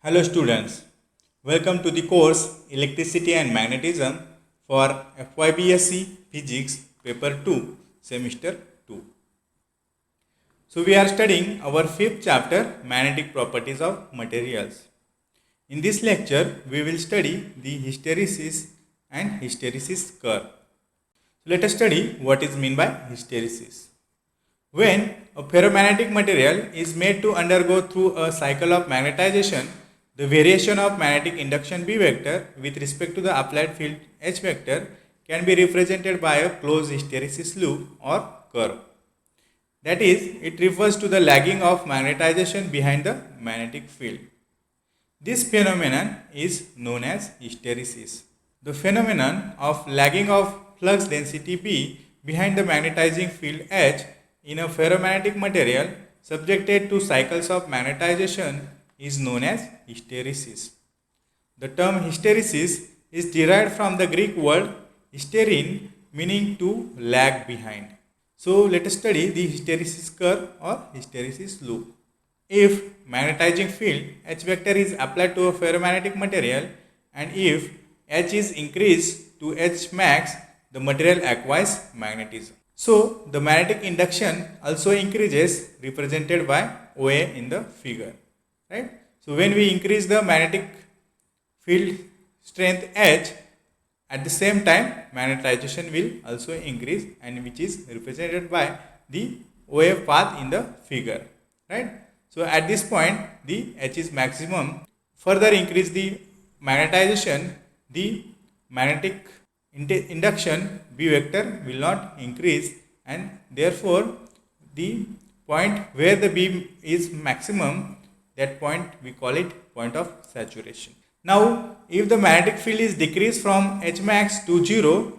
Hello students, welcome to the course Electricity and Magnetism for FYBSc Physics Paper 2 Semester 2. So we are studying our fifth chapter Magnetic Properties of Materials. In this lecture we will study the hysteresis and hysteresis curve. So let us study what is meant by hysteresis. When a ferromagnetic material is made to undergo through a cycle of magnetization, the variation of magnetic induction B vector with respect to the applied field H vector can be represented by a closed hysteresis loop or curve. That is, it refers to the lagging of magnetization behind the magnetic field. This phenomenon is known as hysteresis. The phenomenon of lagging of flux density B behind the magnetizing field H in a ferromagnetic material subjected to cycles of magnetization is known as hysteresis. The term hysteresis is derived from the Greek word hysterein, meaning to lag behind. So let us study the hysteresis curve or hysteresis loop. If magnetizing field H vector is applied to a ferromagnetic material and if H is increased to H max, the material acquires magnetism. So the magnetic induction also increases, represented by OA in the figure. Right? So when we increase the magnetic field strength H, at the same time magnetization will also increase, and which is represented by the OA path in the figure. Right? So at this point the H is maximum. Further increase the magnetization, the magnetic induction B vector will not increase, and therefore the point where the beam is maximum, that point we call it point of saturation. Now if the magnetic field is decreased from H max to 0,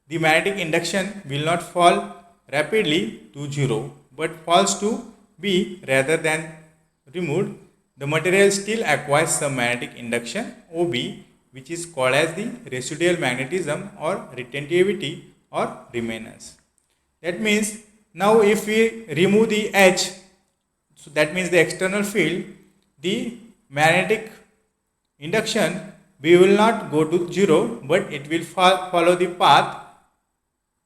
the magnetic induction will not fall rapidly to 0 but falls to B rather than removed. The material still acquires some magnetic induction OB, which is called as the residual magnetism or retentivity or remanence. That means now if we remove the H, so that means the external field, the magnetic induction B will not go to 0 but it will follow the path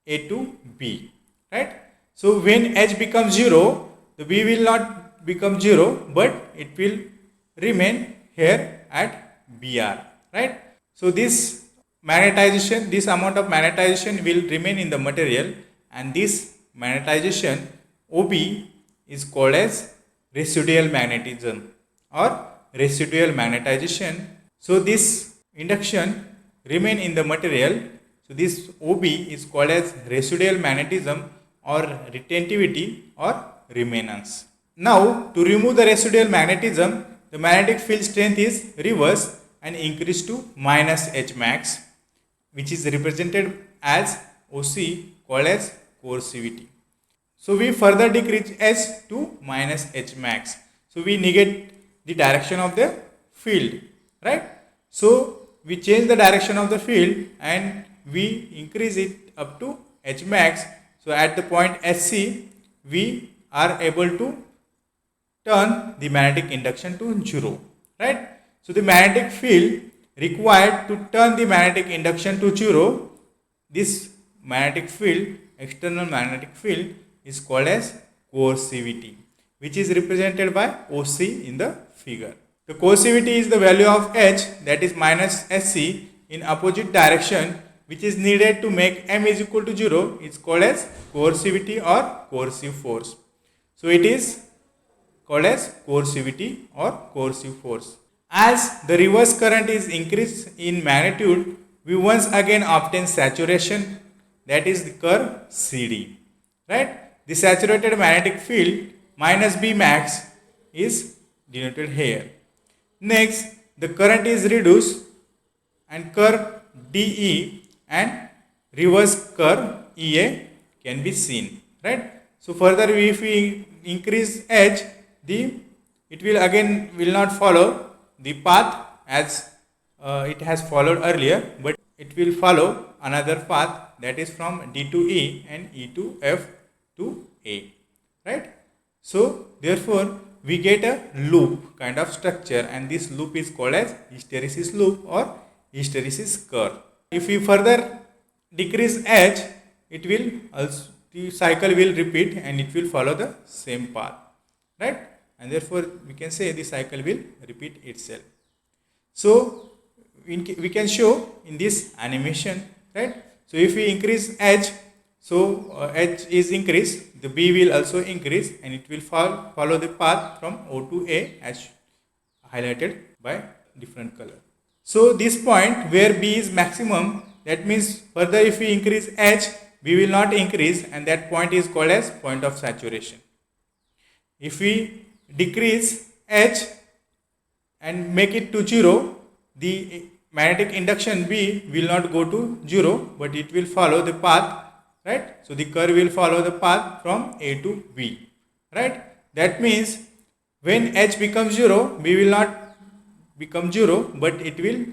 A to B. Right? So when H becomes 0, the B will not become 0 but it will remain here at BR. Right? So this magnetization, this amount of magnetization will remain in the material, and this magnetization OB is called as residual magnetism or residual magnetization. So this induction remain in the material. So this OB is called as residual magnetism or retentivity or remanence. Now to remove the residual magnetism, the magnetic field strength is reversed and increased to minus H max, which is represented as OC, called as coercivity. So we further decrease H to minus H max. So we negate the direction of the field, right? So we change the direction of the field and we increase it up to H max. So at the point SC, we are able to turn the magnetic induction to 0, right? So the magnetic field required to turn the magnetic induction to 0, this magnetic field, external magnetic field, is called as coercivity, which is represented by OC in the figure. The coercivity is the value of H, that is minus SC, in opposite direction, which is needed to make M is equal to 0. It's called as coercivity or coercive force. So it is called as coercivity or coercive force. As the reverse current is increased in magnitude, we once again obtain saturation, that is the curve CD. Right? The saturated magnetic field minus B max is denoted here. Next, the current is reduced and curve DE and reverse curve EA can be seen. Right? So further, if we increase H, it will not follow the path as it has followed earlier, but it will follow another path, that is from D to E and E to F to A. Right? So therefore we get a loop kind of structure, and this loop is called as hysteresis loop or hysteresis curve. If we further decrease h, it will also, the cycle will repeat and it will follow the same path, right? And therefore we can say the cycle will repeat itself. So we can show in this animation, right? So if we increase h, so h is increased, the b will also increase, and it will follow the path from O to A as highlighted by different color. So this point where b is maximum, that means further if we increase h, b will not increase, and that point is called as point of saturation. If we decrease h and make it to 0, the magnetic induction B will not go to 0, but it will follow the path, right? So the curve will follow the path from A to B, right? That means when H becomes 0, B will not become 0, but it will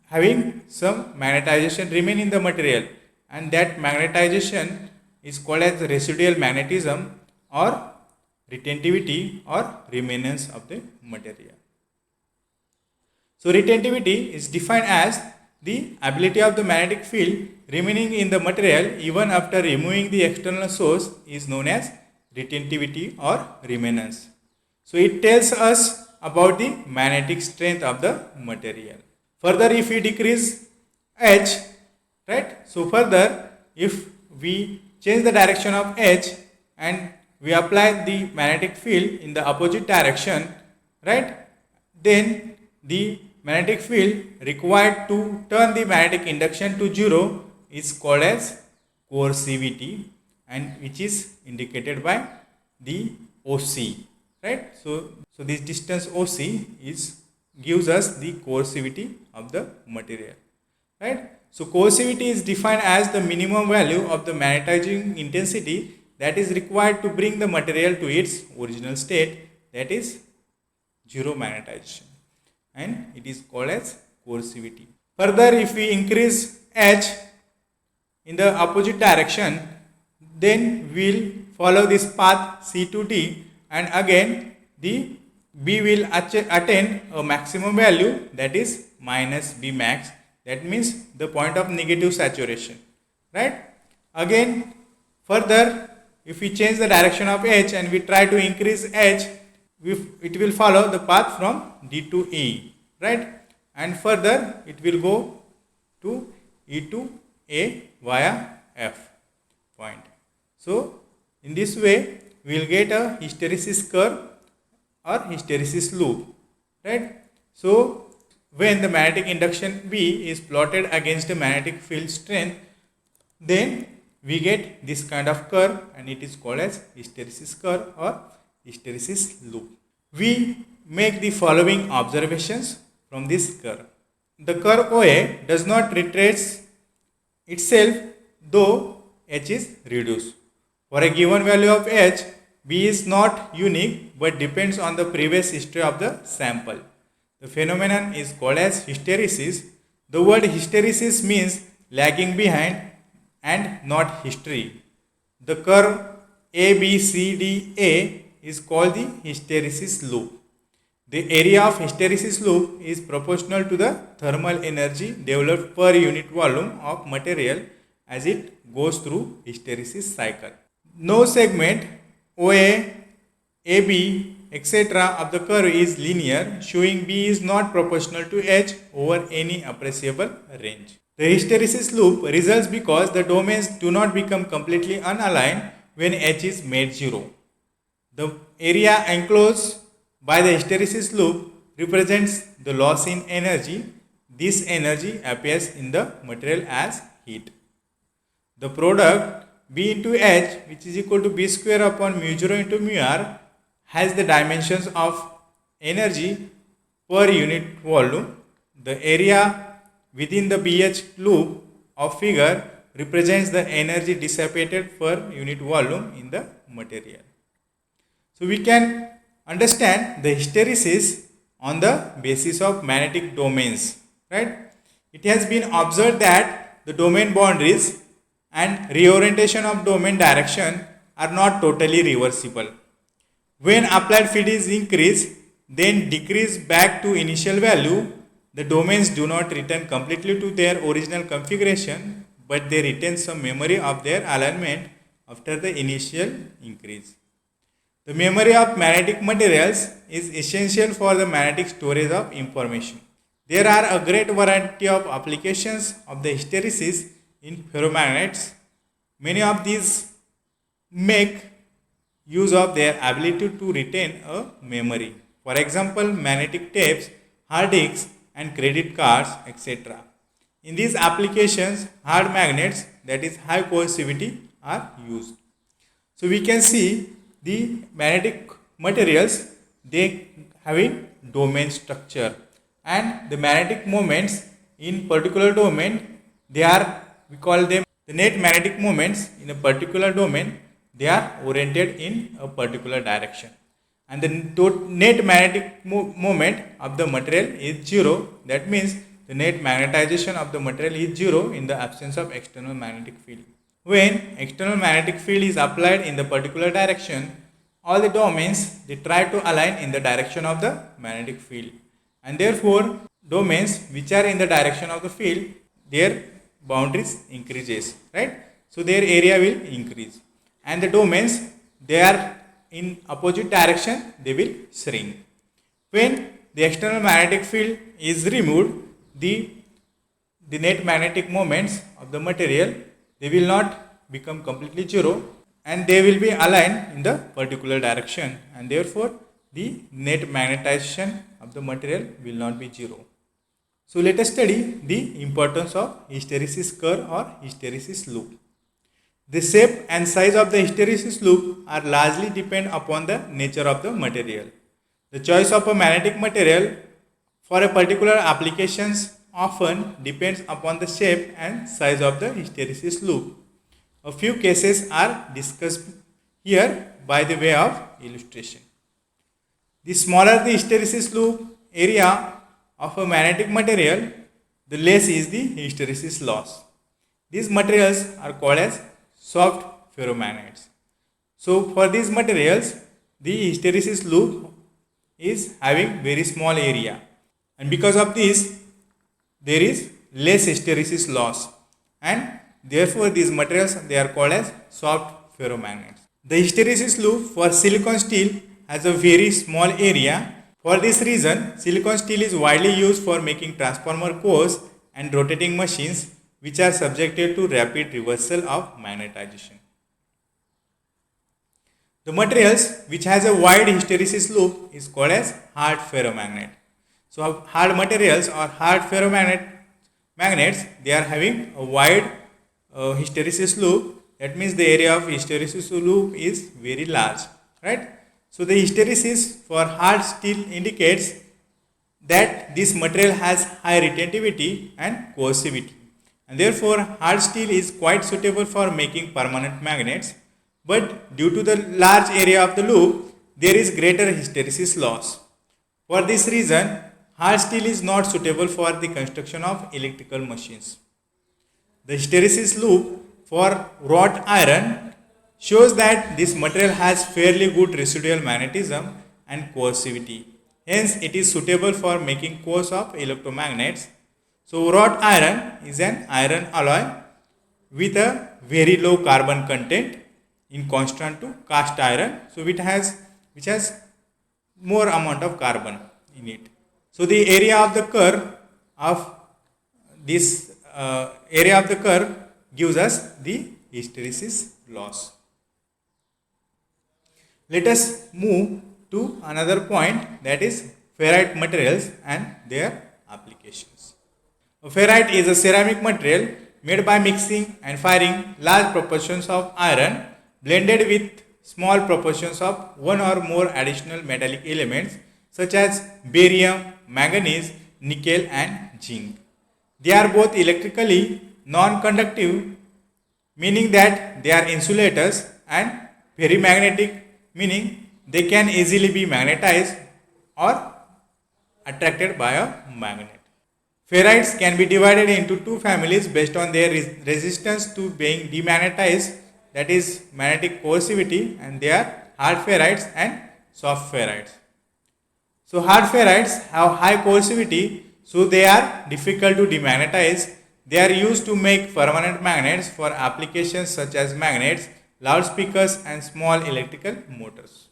having some magnetization remain in the material, and that magnetization is called as residual magnetism or retentivity or remanence of the material. So retentivity is defined as the ability of the magnetic field remaining in the material even after removing the external source is known as retentivity or remanence. So it tells us about the magnetic strength of the material. Further, if we decrease H, right? So further, if we change the direction of H and we apply the magnetic field in the opposite direction, right? Then the magnetic field required to turn the magnetic induction to 0 is called as coercivity, and which is indicated by the OC, right? So this distance OC gives us the coercivity of the material, right? So coercivity is defined as the minimum value of the magnetizing intensity that is required to bring the material to its original state, that is 0 magnetization, and it is called as coercivity. Further, if we increase H in the opposite direction, then we will follow this path C to D, and again the B will attain a maximum value, that is minus B max. That means the point of negative saturation, right? Again, further, if we change the direction of H and we try to increase H, it will follow the path from D to E, right? And further it will go to E to A via F point. So in this way we will get a hysteresis curve or hysteresis loop, right? So when the magnetic induction B is plotted against the magnetic field strength, then we get this kind of curve, and it is called as hysteresis curve or hysteresis loop. We make the following observations from this curve. The curve OA does not retrace itself though H is reduced. For a given value of H, B is not unique but depends on the previous history of the sample. The phenomenon is called as hysteresis. The word hysteresis means lagging behind and not history. The curve ABCDA is called the hysteresis loop. The area of hysteresis loop is proportional to the thermal energy developed per unit volume of material as it goes through hysteresis cycle. No segment OA, AB, etc. of the curve is linear, showing B is not proportional to H over any appreciable range. The hysteresis loop results because the domains do not become completely unaligned when H is made 0. The area enclosed by the hysteresis loop represents the loss in energy. This energy appears in the material as heat. The product B into H, which is equal to B square upon mu 0 into mu r, has the dimensions of energy per unit volume. The area within the BH loop of figure represents the energy dissipated per unit volume in the material. So we can understand the hysteresis on the basis of magnetic domains, right? It has been observed that the domain boundaries and reorientation of domain direction are not totally reversible. When applied field is increased, then decrease back to initial value, the domains do not return completely to their original configuration, but they retain some memory of their alignment after the initial increase. The memory of magnetic materials is essential for the magnetic storage of information. There are a great variety of applications of the hysteresis in ferromagnets. Many of these make use of their ability to retain a memory. For example, magnetic tapes, hard disks, and credit cards, etc. In these applications, hard magnets, that is high coercivity, are used. So we can see the magnetic materials, they having domain structure, and the magnetic moments in particular domain, they are, we call them the net magnetic moments in a particular domain, they are oriented in a particular direction, and the net magnetic moment of the material is 0. That means the net magnetization of the material is 0 in the absence of external magnetic field. When external magnetic field is applied in the particular direction, all the domains, they try to align in the direction of the magnetic field, and therefore domains which are in the direction of the field, their boundaries increases, right? So their area will increase, and the domains, they are in opposite direction, they will shrink. When the external magnetic field is removed, the net magnetic moments of the material, they will not become completely 0, and they will be aligned in the particular direction, and therefore the net magnetization of the material will not be 0. So let us study the importance of hysteresis curve or hysteresis loop. The shape and size of the hysteresis loop are largely depend upon the nature of the material. The choice of a magnetic material for a particular applications often depends upon the shape and size of the hysteresis loop. A few cases are discussed here by the way of illustration. The smaller the hysteresis loop area of a magnetic material, the less is the hysteresis loss. These materials are called as soft ferromagnets. So for these materials, the hysteresis loop is having very small area, and because of this, there is less hysteresis loss, and therefore these materials, they are called as soft ferromagnets. The hysteresis loop for silicon steel has a very small area. For this reason, silicon steel is widely used for making transformer cores and rotating machines, which are subjected to rapid reversal of magnetization. The materials which has a wide hysteresis loop is called as hard ferromagnet. So hard materials or hard magnets, they are having a wide hysteresis loop. That means the area of hysteresis loop is very large, right? So the hysteresis for hard steel indicates that this material has high retentivity and coercivity, and therefore hard steel is quite suitable for making permanent magnets, but due to the large area of the loop, there is greater hysteresis loss. For this reason, hard steel is not suitable for the construction of electrical machines. The hysteresis loop for wrought iron shows that this material has fairly good residual magnetism and coercivity. Hence, it is suitable for making cores of electromagnets. So, wrought iron is an iron alloy with a very low carbon content in contrast to cast iron. So, which has more amount of carbon in it. So, the area of the curve of this gives us the hysteresis loss. Let us move to another point, that is ferrite materials and their applications. A ferrite is a ceramic material made by mixing and firing large proportions of iron blended with small proportions of one or more additional metallic elements such as barium, manganese, nickel and zinc. They are both electrically non-conductive, meaning that they are insulators, and perimagnetic, meaning they can easily be magnetized or attracted by a magnet. Ferrites can be divided into two families based on their resistance to being demagnetized, that is magnetic coercivity, and they are hard ferrites and soft ferrites. So hard ferrites have high coercivity, so they are difficult to demagnetize. They are used to make permanent magnets for applications such as magnets, loudspeakers and small electrical motors.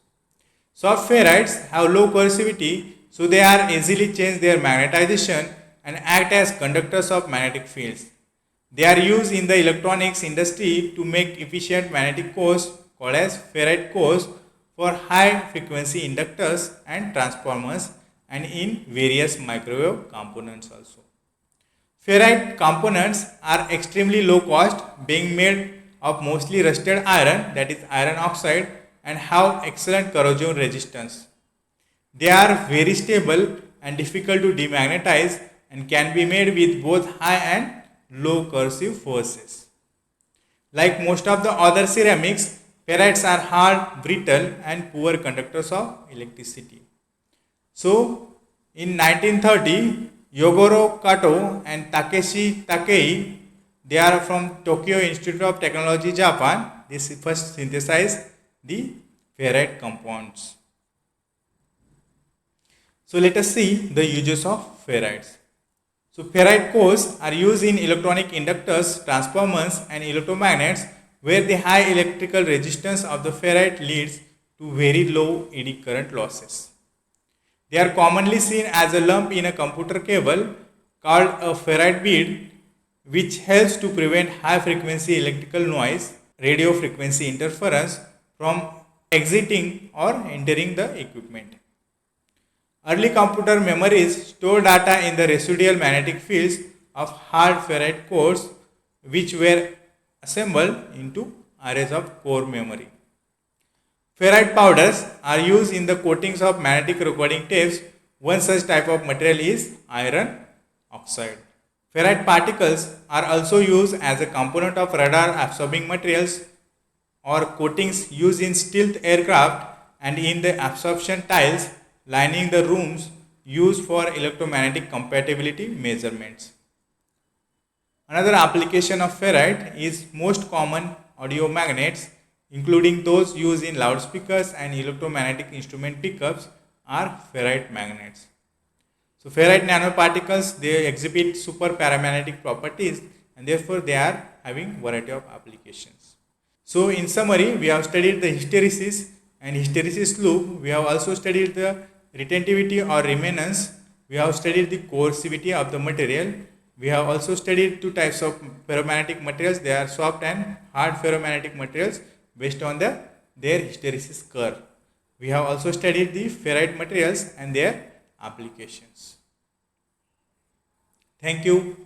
Soft ferrites have low coercivity, so they are easily change their magnetization and act as conductors of magnetic fields. They are used in the electronics industry to make efficient magnetic cores called as ferrite cores for high frequency inductors and transformers and in various microwave components also. Ferrite components are extremely low cost, being made of mostly rusted iron, that is iron oxide, and have excellent corrosion resistance. They are very stable and difficult to demagnetize and can be made with both high and low coercive forces. Like most of the other ceramics, ferrites are hard, brittle and poor conductors of electricity. So, in 1930, Yogoro Kato and Takeshi Takei, they are from Tokyo Institute of Technology, Japan. They first synthesized the ferrite compounds. So let us see the uses of ferrites. So ferrite cores are used in electronic inductors, transformers and electromagnets where the high electrical resistance of the ferrite leads to very low eddy current losses. They are commonly seen as a lump in a computer cable called a ferrite bead, which helps to prevent high frequency electrical noise, radio frequency interference from exiting or entering the equipment. Early computer memories store data in the residual magnetic fields of hard ferrite cores, which were assembled into arrays of core memory. Ferrite powders are used in the coatings of magnetic recording tapes. One such type of material is iron oxide. Ferrite particles are also used as a component of radar absorbing materials or coatings used in stealth aircraft and in the absorption tiles lining the rooms used for electromagnetic compatibility measurements. Another application of ferrite is most common audio magnets, including those used in loudspeakers and electromagnetic instrument pickups, are ferrite magnets. So ferrite nanoparticles, they exhibit super paramagnetic properties and therefore they are having variety of applications. So in summary, we have studied the hysteresis and hysteresis loop. We have also studied the retentivity or remanence. We have studied the coercivity of the material. We have also studied two types of ferromagnetic materials. They are soft and hard ferromagnetic materials based on their hysteresis curve. We have also studied the ferrite materials and their applications. Thank you.